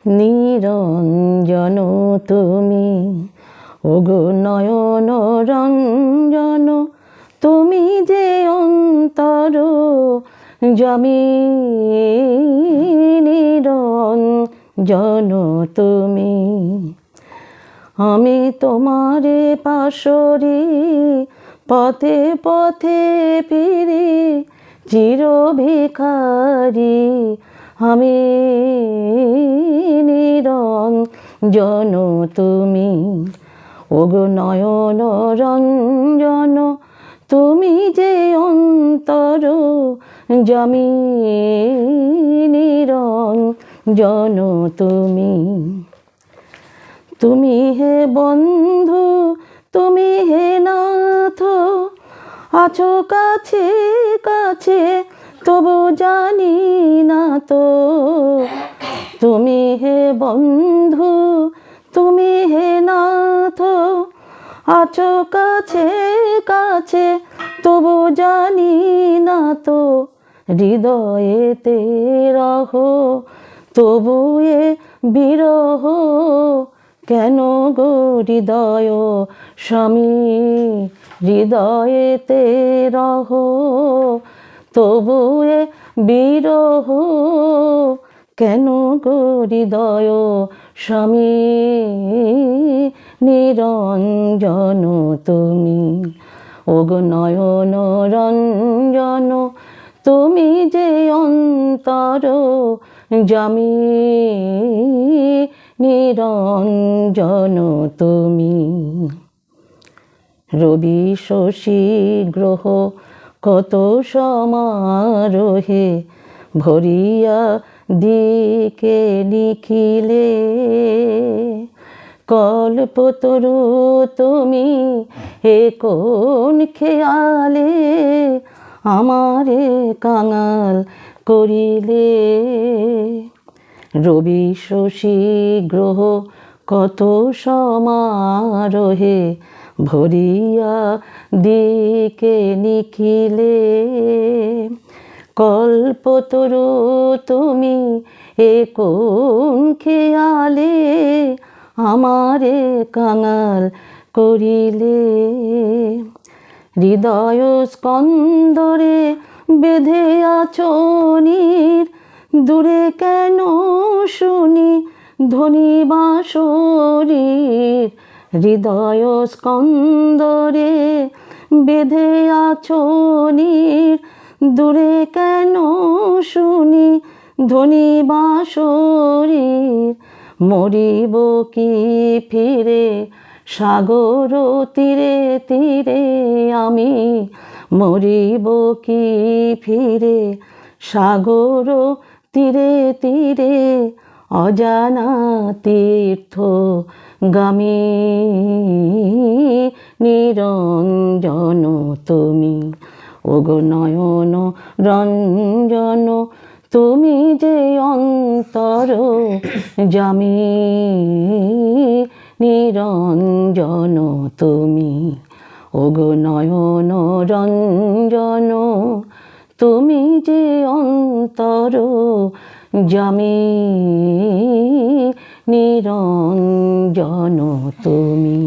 নিরঞ্জন তুমি, ওগো নয়ন রঞ্জন, তুমি যে অন্তর যামি। নিরঞ্জন তুমি, আমি তোমারে পাশরি, পথে পথে ফিরি, চির ভিখারি আমি। নিরঞ্জন তুমি, ওগো নয়ন রঞ্জন, তুমি যে অন্তর যামি। নিরঞ্জন তুমি, তুমি হে বন্ধু, তুমি হে নাথ, আছো কাছে কাছে তবু জানি না তো। তুমি হে বন্ধু, তুমি হে নাথ, আছো কাছে কাছে তবু জানি না তো। হৃদয়েতে রহ তবু এ বিরহ, কেন গো হৃদয় স্বামী। হৃদয়েতে রহ তবু এ বিরহ, কেন গো হৃদয় স্বামী। নিরঞ্জন তুমি, ওগো নয়ন রঞ্জন, তুমি যে অন্তর যামি। নিরঞ্জন তুমি, রবি শশী গ্রহ কত সমারোহে, ভরিয়া দিকে নিখিলে। কল্পতরু তুমি, হে কোন খেয়ালে আমারে কাঙাল করিলে। রবি শশী গ্রহ কত সমারোহে, ভরিয়া দিকে নিখিলে। কল্পতরু তুমি, এ কোন খেয়ালে আমারে কাঙাল করিলে। হৃদয় স্কন্দরে বেঁধে আছো নীর, দূরে কেন শুনি ধ্বনি বাঁশরীর। হৃদয় স্কন্দরে বেঁধে আছো নীর, দূরে কেন শুনি ধ্বনি বাঁশরীর। মরিব কি ফিরে সাগর তীরে তীরে আমি, মরিব কি ফিরে সাগর তীরে তীরে অজানা তীর্থ গামী। নিরঞ্জন তুমি, ওগো নয়ন রঞ্জন, তুমি যে অন্তর যামি। নিরঞ্জন তুমি, ওগো নয়ন রঞ্জন, তুমি যে অন্তর যামি। নিরঞ্জন তুমি।